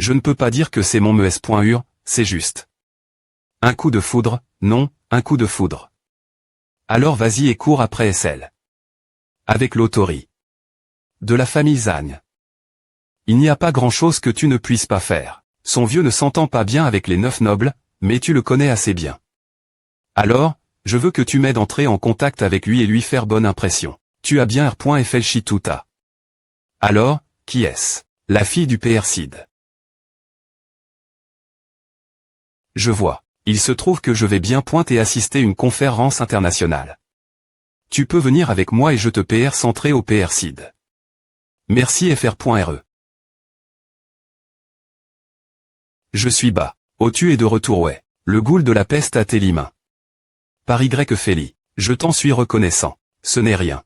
Je ne peux pas dire que c'est mon mes.ur, c'est juste. Un coup de foudre, non, un coup de foudre. Alors vas-y et cours après SL. Avec l'autori. De la famille Zagne. Il n'y a pas grand-chose que tu ne puisses pas faire. Son vieux ne s'entend pas bien avec les 9 nobles, mais tu le connais assez bien. Alors, je veux que tu m'aides à entrer en contact avec lui et lui faire bonne impression. Tu as bien R.F. Chituta. Alors, qui est-ce? La fille du PR Cid. Je vois. Il se trouve que je vais bien pointer assister une conférence internationale. Tu peux venir avec moi et je te PR centré au PR Cid. Merci FR.RE. Je suis bas. Oh, tu es de retour, ouais. Le goule de la peste à tes mains. Par Y Feli. Je t'en suis reconnaissant. Ce n'est rien.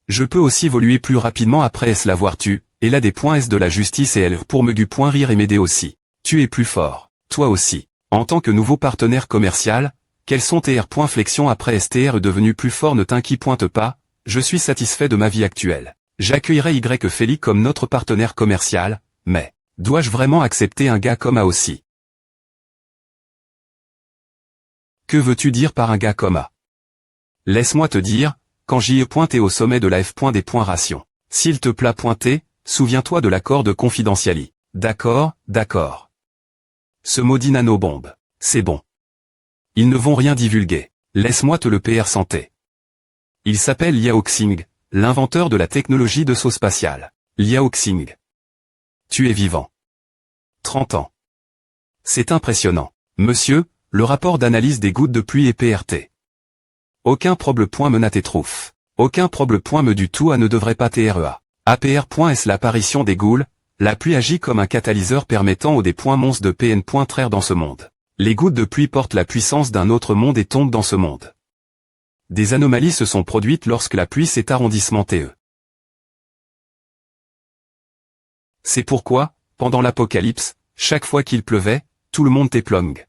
Je peux aussi évoluer plus rapidement après la voir tu, et là des points S de la justice et elle pour me du point rire et m'aider aussi. Tu es plus fort. Toi aussi. En tant que nouveau partenaire commercial, quels sont tes R.flexions après STR devenu plus fort? Ne t'inquiète pas, je suis satisfait de ma vie actuelle. J'accueillerai Y Feli comme notre partenaire commercial, mais, dois-je vraiment accepter un gars comme A aussi? Que veux-tu dire par un gars comme A? Laisse-moi te dire, quand j'y ai pointé au sommet de la F. Des points ration. S'il te plaît pointer, souviens-toi de l'accord de confidentialité. D'accord, d'accord. Ce maudit nanobombe. C'est bon. Ils ne vont rien divulguer. Laisse-moi te le PR santé. Il s'appelle Liao Xing, l'inventeur de la technologie de saut spatial. Liao Xing. Tu es vivant. 30 ans. C'est impressionnant. Monsieur, le rapport d'analyse des gouttes de pluie et PRT. Aucun problème me n'a tes troufs. Aucun problème me du tout à ne devrait pas TREA. APR. L'apparition des goules, la pluie agit comme un catalyseur permettant aux des points monstres de PN. Traire dans ce monde. Les gouttes de pluie portent la puissance d'un autre monde et tombent dans ce monde. Des anomalies se sont produites lorsque la pluie s'est arrondissement TE. C'est pourquoi, pendant l'apocalypse, chaque fois qu'il pleuvait, tout le monde t'éplongue.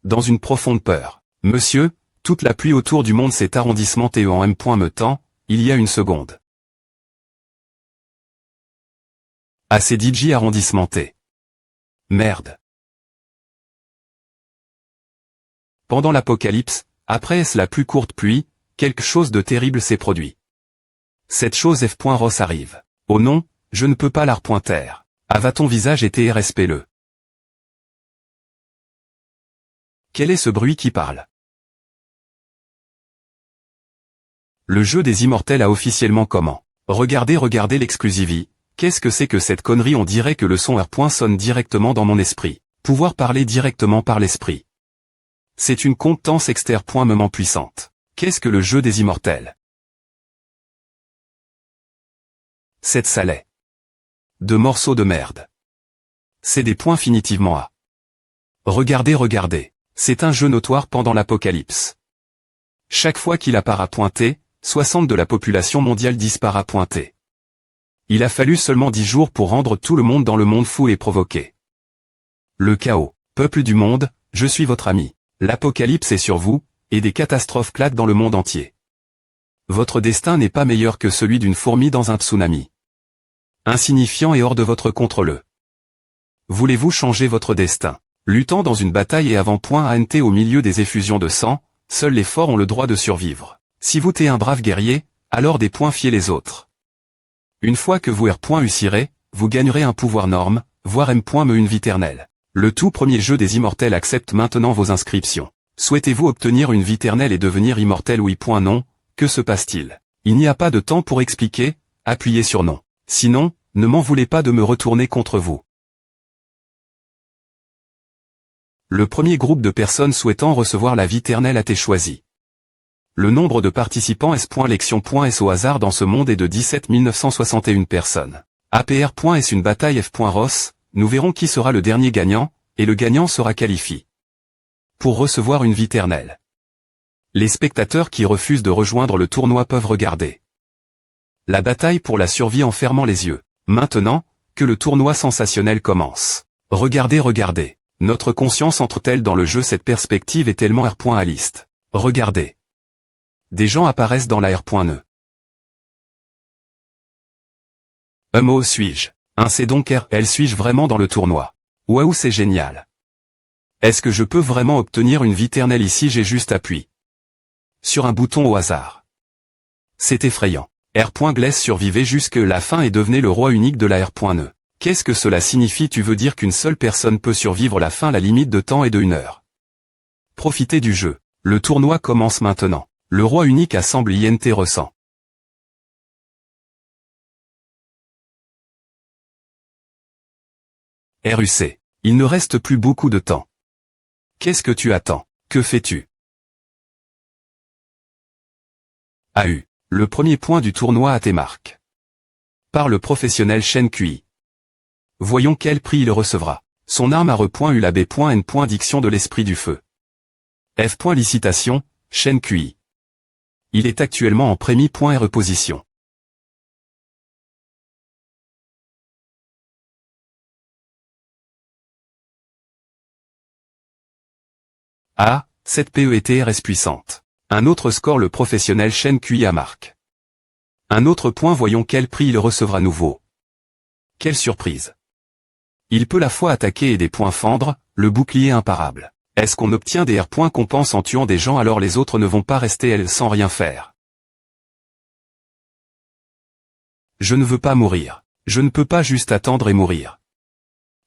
Dans une profonde peur. Monsieur, toute la pluie autour du monde s'est arrondissement TE en M. Me temps, il y a une seconde. Assez DJ arrondissement T. Merde. Pendant l'apocalypse, après la plus courte pluie, quelque chose de terrible s'est produit. Cette chose F. Ross arrive. Oh non, je ne peux pas la repointer. Ava ton visage et TRSP-le. Quel est ce bruit qui parle? Le jeu des immortels a officiellement comment? Regardez l'exclusivie. Qu'est-ce que c'est que cette connerie? On dirait que le son R. Sonne directement dans mon esprit. Pouvoir parler directement par l'esprit. C'est une compétence extrêmement puissante. Qu'est-ce que le jeu des immortels? Cette salée. De morceaux de merde. C'est des points finitivement à. Regardez. C'est un jeu notoire pendant l'apocalypse. Chaque fois qu'il apparaît pointé, 60 de la population mondiale disparaît pointé. Il a fallu seulement 10 jours pour rendre tout le monde dans le monde fou et provoquer le chaos. Peuple du monde, je suis votre ami. L'apocalypse est sur vous, et des catastrophes claquent dans le monde entier. Votre destin n'est pas meilleur que celui d'une fourmi dans un tsunami. Insignifiant et hors de votre contrôle. Voulez-vous changer votre destin? Luttant dans une bataille et avant-point ANT au milieu des effusions de sang, seuls les forts ont le droit de survivre. Si vous t'es un brave guerrier, alors des points fiez les autres. Une fois que vous R.usirez, vous gagnerez un pouvoir norme, voire M. une vie éternelle. Le tout premier jeu des immortels accepte maintenant vos inscriptions. Souhaitez-vous obtenir une vie éternelle et devenir immortel? Oui. Non. Que se passe-t-il? Il n'y a pas de temps pour expliquer, appuyez sur non. Sinon, ne m'en voulez pas de me retourner contre vous. Le premier groupe de personnes souhaitant recevoir la vie éternelle a été choisi. Le nombre de participants S.Lection.S au hasard dans ce monde est de 17 961 personnes. APR.S une bataille F.Ross, nous verrons qui sera le dernier gagnant, et le gagnant sera qualifié pour recevoir une vie éternelle. Les spectateurs qui refusent de rejoindre le tournoi peuvent regarder la bataille pour la survie en fermant les yeux. Maintenant, que le tournoi sensationnel commence. Regardez. Notre conscience entre-t-elle dans le jeu? Cette perspective est tellement R.aliste. Regardez. Des gens apparaissent dans la R.ne. Un mot suis-je? C'est donc RL, suis-je vraiment dans le tournoi? Waouh, c'est génial. Est-ce que je peux vraiment obtenir une viternelle ici? J'ai juste appuyé sur un bouton au hasard. C'est effrayant. R.Gless survivait jusque la fin et devenait le roi unique de la R.Ne. Qu'est-ce que cela signifie? Tu veux dire qu'une seule personne peut survivre la fin? La limite de temps est de 1 heure. Profitez du jeu. Le tournoi commence maintenant. Le roi unique assemble INT ressent. RUC. Il ne reste plus beaucoup de temps. Qu'est-ce que tu attends? Que fais-tu? AU. Le premier point du tournoi à tes marques. Par le professionnel Shen Kui. Voyons quel prix il recevra. Son arme à repoint ULAB.N. Diction de l'esprit du feu. F. Licitation, Shen Kui. Il est actuellement en prémie. Reposition. A. 7 PETRS puissante. Un autre score le professionnel Shen Kui à marque. Un autre point, voyons quel prix il recevra nouveau. Quelle surprise. Il peut la fois attaquer et des points fendre, le bouclier imparable. Est-ce qu'on obtient des R. Compense en tuant des gens? Alors les autres ne vont pas rester elles sans rien faire. Je ne veux pas mourir. Je ne peux pas juste attendre et mourir.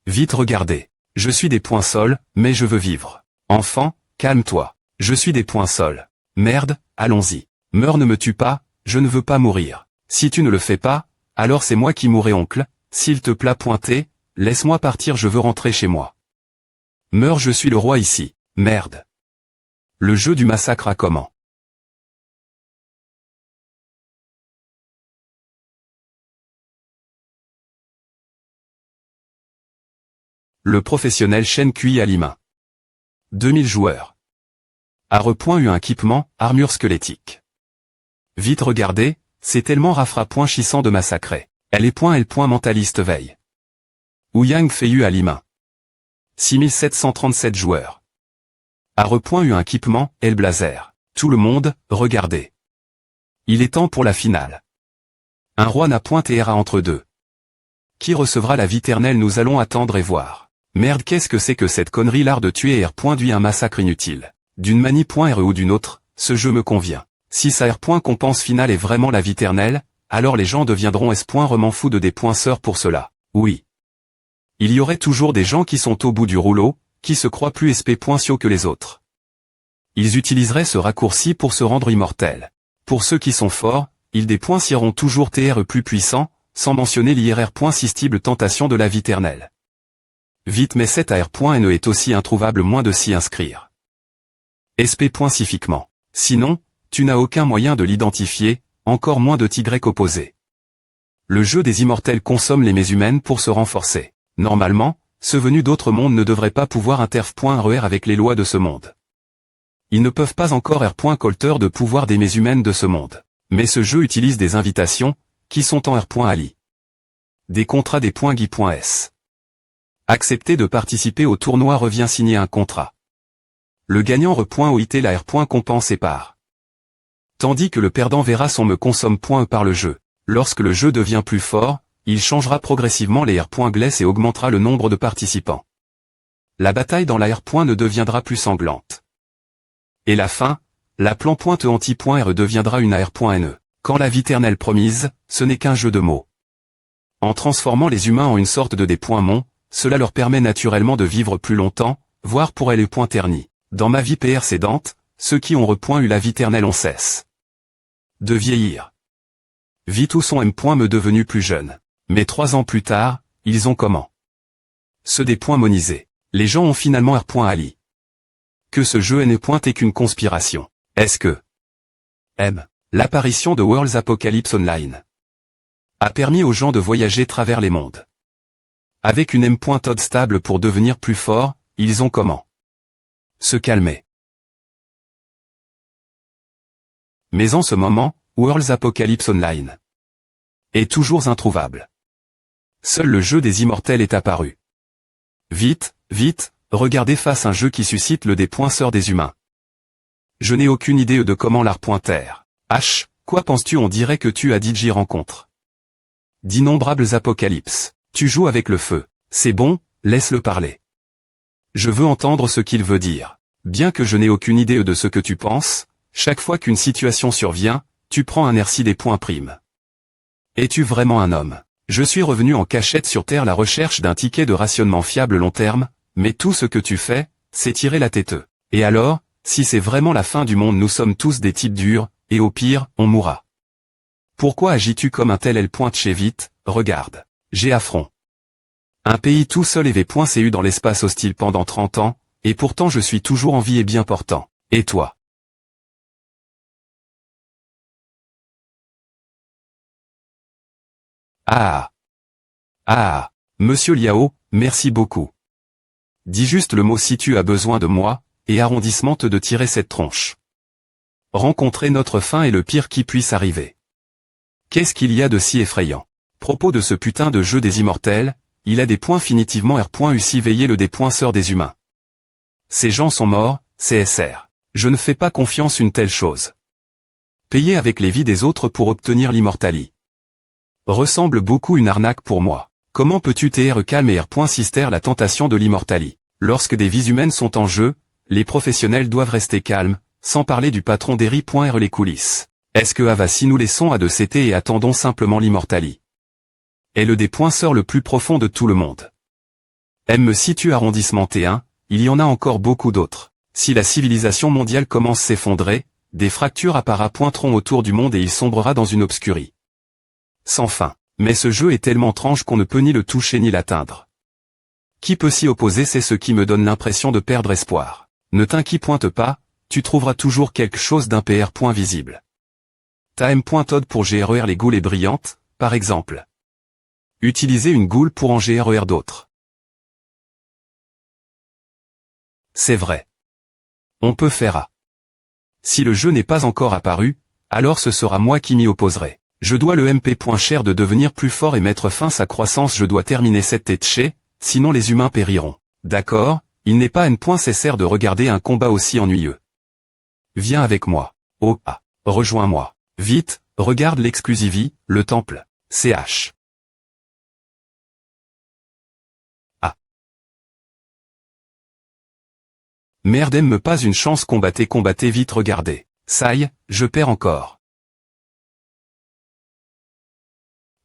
Vite, regardez. Je suis des points sol, mais je veux vivre. Enfant, calme-toi. Je suis des points sol. Merde, allons-y. Meurs, ne me tue pas, je ne veux pas mourir. Si tu ne le fais pas, alors c'est moi qui mourrai, oncle. S'il te plaît, pointer, laisse-moi partir, je veux rentrer chez moi. Meurs, je suis le roi ici. Merde. Le jeu du massacre a comment? Le professionnel Shen Kui à l'IMA. 2000 joueurs. A repoint eu un équipement, armure squelettique. Vite, regardez, c'est tellement rafra. Chissant de massacrer. Elle est mentaliste veille. Ouyang Feiyu à l'IMA. 6737 joueurs. A repoint eu un équipement, El Blazer. Tout le monde, regardez. Il est temps pour la finale. Un roi n'a point TRA entre deux. Qui recevra la viternelle? Nous allons attendre et voir. Merde, qu'est-ce que c'est que cette connerie? L'art de tuer R. Duit un massacre inutile. D'une manie .RE ou d'une autre, ce jeu me convient. Si sa R. Compense finale est vraiment la viternelle, alors les gens deviendront S. M'en fous de des points sœurs pour cela. Oui. Il y aurait toujours des gens qui sont au bout du rouleau, qui se croient plus SP. Sio que les autres. Ils utiliseraient ce raccourci pour se rendre immortels. Pour ceux qui sont forts, ils dépensieront toujours TRE plus puissant, sans mentionner l'IRR. Sistible tentation de la viternelle. Vite, mais cette AR.NE est aussi introuvable. Moins de s'y inscrire. SP. Spécifiquement. Sinon, tu n'as aucun moyen de l'identifier, encore moins de Y opposé. Le jeu des immortels consomme les mésumènes pour se renforcer. Normalement, ceux venus d'autres mondes ne devraient pas pouvoir interf.RER avec les lois de ce monde. Ils ne peuvent pas encore R. Colter de pouvoir des mésumènes de ce monde. Mais ce jeu utilise des invitations, qui sont en R.Ali. Des contrats des .GUI.S. Accepter de participer au tournoi revient signer un contrat. Le gagnant .OIT la R. Compense et part. Tandis que le perdant verra son me consomme .E par le jeu. Lorsque le jeu devient plus fort, il changera progressivement les R.Gless et augmentera le nombre de participants. La bataille dans la R. Ne deviendra plus sanglante. Et la fin, la plan .E anti.RE deviendra une AR.NE. Quand la viternelle promise, ce n'est qu'un jeu de mots. En transformant les humains en une sorte de des .Mon, cela leur permet naturellement de vivre plus longtemps, voire pour les ternis. Dans ma vie précédente, ceux qui ont eu la viternelle ont cesse de vieillir. Vite, où sont M. Me devenu plus jeune. Mais 3 ans plus tard, ils ont comment? Ceux des monisés. Les gens ont finalement R.Ali. Que ce jeu n'est qu'une conspiration. Est-ce que M. L'apparition de World's Apocalypse Online a permis aux gens de voyager travers les mondes. Avec une M. Todd stable pour devenir plus fort, ils ont comment? Se calmer. Mais en ce moment, World's Apocalypse Online est toujours introuvable. Seul le jeu des immortels est apparu. Vite, vite, regardez face un jeu qui suscite le sœurs des humains. Je n'ai aucune idée de comment l'art.R. H, quoi penses-tu? On dirait que tu as DJ rencontre d'innombrables apocalypses. Tu joues avec le feu. C'est bon, laisse-le parler. Je veux entendre ce qu'il veut dire. Bien que je n'ai aucune idée de ce que tu penses, chaque fois qu'une situation survient, tu prends un air des points primes. Es-tu vraiment un homme? Je suis revenu en cachette sur Terre la recherche d'un ticket de rationnement fiable long terme, mais tout ce que tu fais, c'est tirer la tête. Et alors, si c'est vraiment la fin du monde, nous sommes tous des types durs, et au pire, on mourra. Pourquoi agis-tu comme un tel? Elle pointe chez vite, regarde. J'ai affront. Un pays tout seul et v.cu dans l'espace hostile pendant 30 ans, et pourtant je suis toujours en vie et bien portant. Et toi? Ah. Ah. Monsieur Liao, merci beaucoup. Dis juste le mot si tu as besoin de moi, et arrondissement de tirer cette tronche. Rencontrer notre fin est le pire qui puisse arriver. Qu'est-ce qu'il y a de si effrayant? Propos de ce putain de jeu des immortels, il a des points finitivement R.U.C. veillez le des points sœurs des humains. Ces gens sont morts, CSR. Je ne fais pas confiance une telle chose. Payer avec les vies des autres pour obtenir l'immortalie. Ressemble beaucoup une arnaque pour moi. Comment peux-tu t'être calme et R.Sister la tentation de l'immortalie? Lorsque des vies humaines sont en jeu, les professionnels doivent rester calmes, sans parler du patron d'Eri.R les coulisses. Est-ce que Avassi nous laissons à de CT et attendons simplement l'immortalie? Est le des points sœurs le plus profond de tout le monde. M me situe arrondissement T1, il y en a encore beaucoup d'autres. Si la civilisation mondiale commence à s'effondrer, des fractures pointeront autour du monde et il sombrera dans une obscurie sans fin. Mais ce jeu est tellement étrange qu'on ne peut ni le toucher ni l'atteindre. Qui peut s'y opposer? C'est ce qui me donne l'impression de perdre espoir. Ne t'inquiète pas, tu trouveras toujours quelque chose d'un PR. Visible. T'as M.Todd pour GRER les goules et brillantes, par exemple. Utiliser une goule pour en GRER d'autres. C'est vrai. On peut faire A. Si le jeu n'est pas encore apparu, alors ce sera moi qui m'y opposerai. Je dois le MP. Cher de devenir plus fort et mettre fin à sa croissance. Je dois terminer cette tête, sinon les humains périront. D'accord, il n'est pas nécessaire de regarder un combat aussi ennuyeux. Viens avec moi. Oh, ah, rejoins-moi. Vite, regarde l'exclusivie, le temple. CH. Ah. Merde, me pas une chance. Combattez vite, regardez. Ça y est, je perds encore.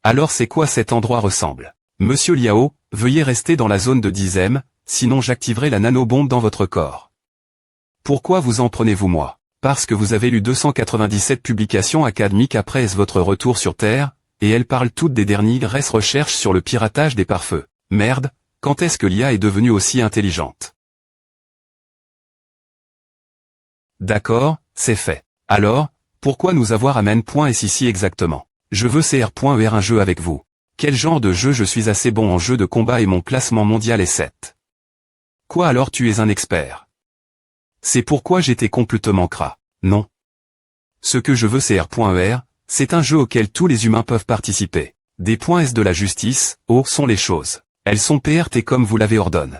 Alors c'est quoi cet endroit ressemble? Monsieur Liao, veuillez rester dans la zone de 10e, sinon j'activerai la nanobombe dans votre corps. Pourquoi vous en prenez-vous moi? Parce que vous avez lu 297 publications académiques après votre retour sur Terre, et elles parlent toutes des dernières recherches sur le piratage des pare-feux. Merde, quand est-ce que l'IA est devenue aussi intelligente? D'accord, c'est fait. Alors, pourquoi nous avoir amène ici exactement? Je veux CR.ER un jeu avec vous. Quel genre de jeu? Je suis assez bon en jeu de combat et mon classement mondial est 7. Quoi alors? Tu es un expert. C'est pourquoi j'étais complètement cras. Non. Ce que je veux CR.ER, c'est un jeu auquel tous les humains peuvent participer. Des points S de la justice, oh, sont les choses. Elles sont PRT comme vous l'avez ordonné.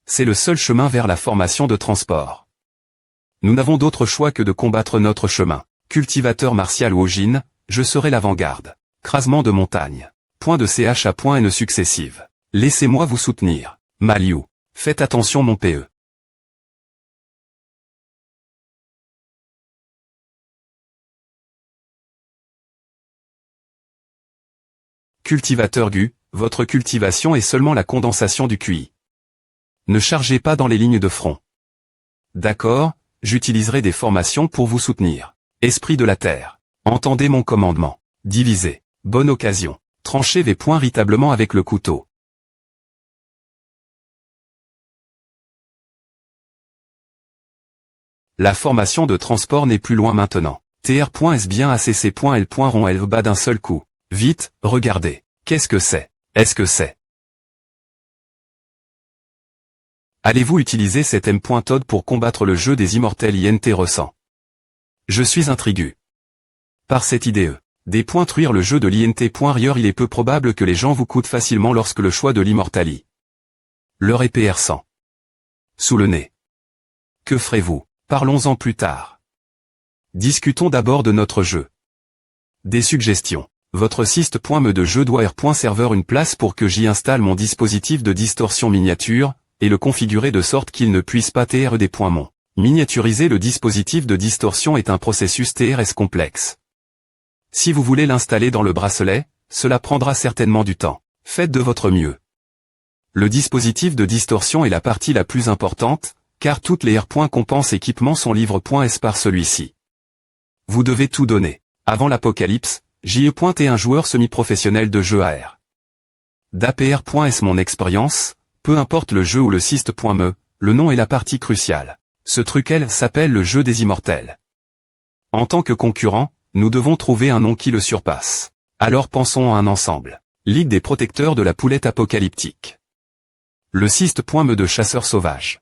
C'est le seul chemin vers la formation de transport. Nous n'avons d'autre choix que de combattre notre chemin. Cultivateur martial ou Ojin, je serai l'avant-garde. Crasement de montagne. Point de CH à point N successive. Laissez-moi vous soutenir. Maliu. Faites attention mon PE. Cultivateur Gu, votre cultivation est seulement la condensation du QI. Ne chargez pas dans les lignes de front. D'accord, j'utiliserai des formations pour vous soutenir. Esprit de la Terre. Entendez mon commandement. Divisez. Bonne occasion. Tranchez les points ritablement avec le couteau. La formation de transport n'est plus loin maintenant. TR.S bien ACC.L. rond L bas d'un seul coup. Vite, regardez. Qu'est-ce que c'est? Est-ce que c'est? Allez-vous utiliser cet M.Todd pour combattre le jeu des immortels INT ressent? Je suis intrigué. Par cette idée, des points truire le jeu de l'INT.Rieur il est peu probable que les gens vous coûtent facilement lorsque le choix de l'immortalie. Leur épée sang. Sous le nez. Que ferez-vous? Parlons-en plus tard. Discutons d'abord de notre jeu. Des suggestions. Votre Syst.me de jeu doit R.serveur une place pour que j'y installe mon dispositif de distorsion miniature, et le configurer de sorte qu'il ne puisse pas TRD.mon. Miniaturiser le dispositif de distorsion est un processus TRS complexe. Si vous voulez l'installer dans le bracelet, cela prendra certainement du temps. Faites de votre mieux. Le dispositif de distorsion est la partie la plus importante, car toutes les R.compense équipements sont livres.s par celui-ci. Vous devez tout donner. Avant l'apocalypse, JE.est un joueur semi-professionnel de jeu AR. d'APR.s mon expérience, peu importe le jeu ou le Syst.me, le nom est la partie cruciale. Ce truc s'appelle le jeu des immortels. En tant que concurrent, nous devons trouver un nom qui le surpasse. Alors pensons à un ensemble. Ligue des protecteurs de la poulette apocalyptique. Le Syst.me de chasseurs sauvages.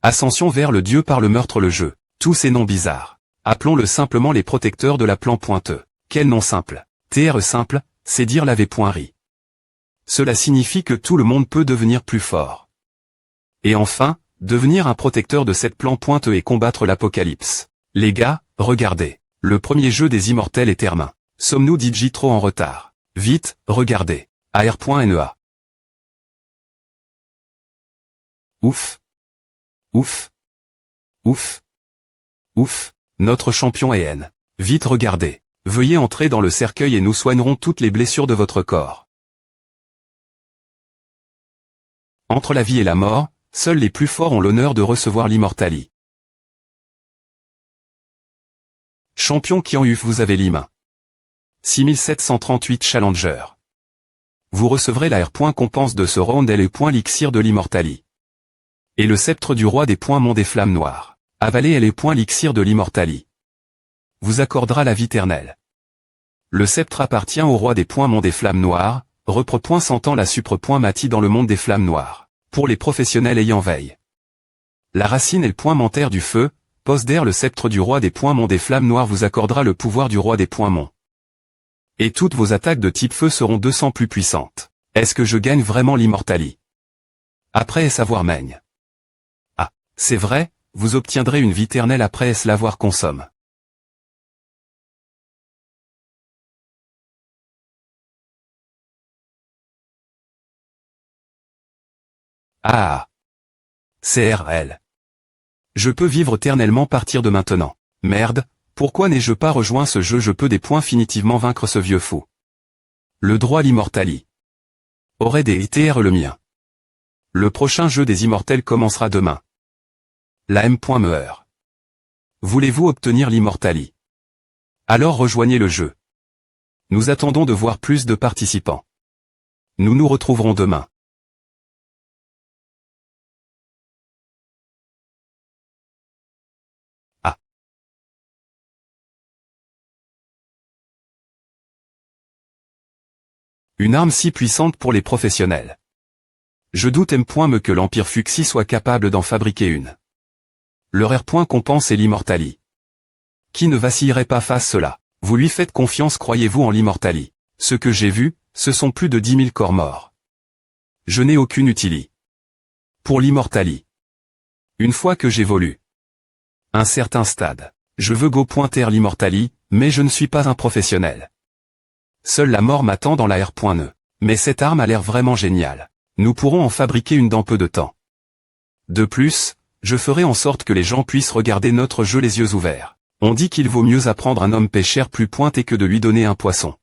Ascension vers le dieu par le meurtre le jeu. Tous ces noms bizarres. Appelons-le simplement les protecteurs de la plan pointeux. Quel nom simple. TR simple, c'est dire laver.ri. Cela signifie que tout le monde peut devenir plus fort. Et enfin, devenir un protecteur de cette plan pointeux et combattre l'apocalypse. Les gars, regardez. Le premier jeu des immortels est termin. Sommes-nous DJ trop en retard? Vite, regardez. AR.NEA. Ouf. Ouf. Ouf. Ouf. Notre champion est N. Vite regardez. Veuillez entrer dans le cercueil et nous soignerons toutes les blessures de votre corps. Entre la vie et la mort, seuls les plus forts ont l'honneur de recevoir l'immortalie. Champion qui en vous avez l'IMA. 6738 Challenger. Vous recevrez la R.compense de ce round et le point l'ixir de l'immortalie. Et le sceptre du roi des points mont des flammes noires. Avalez et les points l'ixir de l'immortalie. Vous accordera la vie éternelle. Le sceptre appartient au roi des points mont des flammes noires, repre point sentant la supre point mati dans le monde des flammes noires. Pour les professionnels ayant veille. La racine est le point mentaire du feu, pose d'air le sceptre du roi des points mont des flammes noires vous accordera le pouvoir du roi des points mont. Et toutes vos attaques de type feu seront 200 plus puissantes. Est-ce que je gagne vraiment l'immortalie? Après savoir maigne. Ah, c'est vrai, vous obtiendrez une vie éternelle après l'avoir consomme. Ah. CRL. Je peux vivre éternellement partir de maintenant. Merde, pourquoi n'ai-je pas rejoint ce jeu? Je peux des points finitivement vaincre ce vieux fou. Le droit à l'immortalie. Aurait des ITR le mien. Le prochain jeu des immortels commencera demain. La M.Meur. Voulez-vous obtenir l'immortalie? Alors rejoignez le jeu. Nous attendons de voir plus de participants. Nous nous retrouverons demain. Une arme si puissante pour les professionnels. Je doute M.Me que l'Empire Fuxi soit capable d'en fabriquer une. Leur R.compense et l'immortalie. Qui ne vacillerait pas face cela? Vous lui faites confiance, croyez-vous en l'immortalie? Ce que j'ai vu, ce sont plus de 10 000 corps morts. Je n'ai aucune utilité. Pour l'immortalie. Une fois que j'évolue. Un certain stade. Je veux go pointer l'immortalie, mais je ne suis pas un professionnel. Seule la mort m'attend dans la R.Ne. Mais cette arme a l'air vraiment géniale. Nous pourrons en fabriquer une dans peu de temps. De plus, je ferai en sorte que les gens puissent regarder notre jeu les yeux ouverts. On dit qu'il vaut mieux apprendre un homme pêcheur plus pointé que de lui donner un poisson.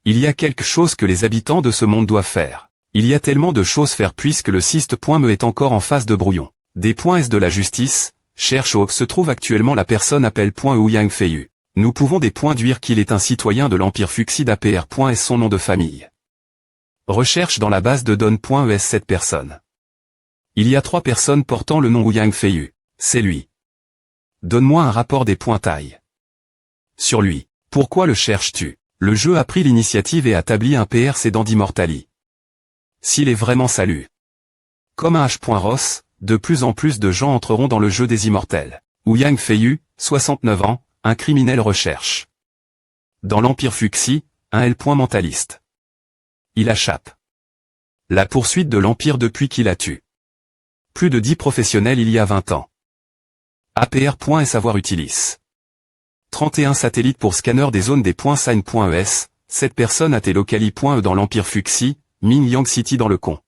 Il y a quelque chose que les habitants de ce monde doivent faire. Il y a tellement de choses à faire puisque le Syst.me est encore en phase de brouillon. Des points S de la justice, cherche où se trouve actuellement la personne appelle Ouyang Feiyu. Nous pouvons déduire qu'il est un citoyen de l'Empire Fuxi d'APR.S son nom de famille. Recherche dans la base de Don.es cette personne. Il y a 3 personnes portant le nom Ouyang Feiyu. C'est lui. Donne-moi un rapport des pointailles. Sur lui. Pourquoi le cherches-tu? Le jeu a pris l'initiative et a établi un PRC dans d'Immortali. S'il est vraiment salut. Comme un H.Ross, de plus en plus de gens entreront dans le jeu des immortels. Ouyang Feiyu, 69 ans, un criminel recherche. Dans l'Empire Fuxi, un L. mentaliste. Il échappe. La poursuite de l'Empire depuis qu'il a tué. Plus de 10 professionnels il y a 20 ans. APR. Et savoir utilis. 31 satellites pour scanner des zones des .sign.es, 7 personnes à T locali.e dans l'Empire Fuxi, Mingyang City dans le Con.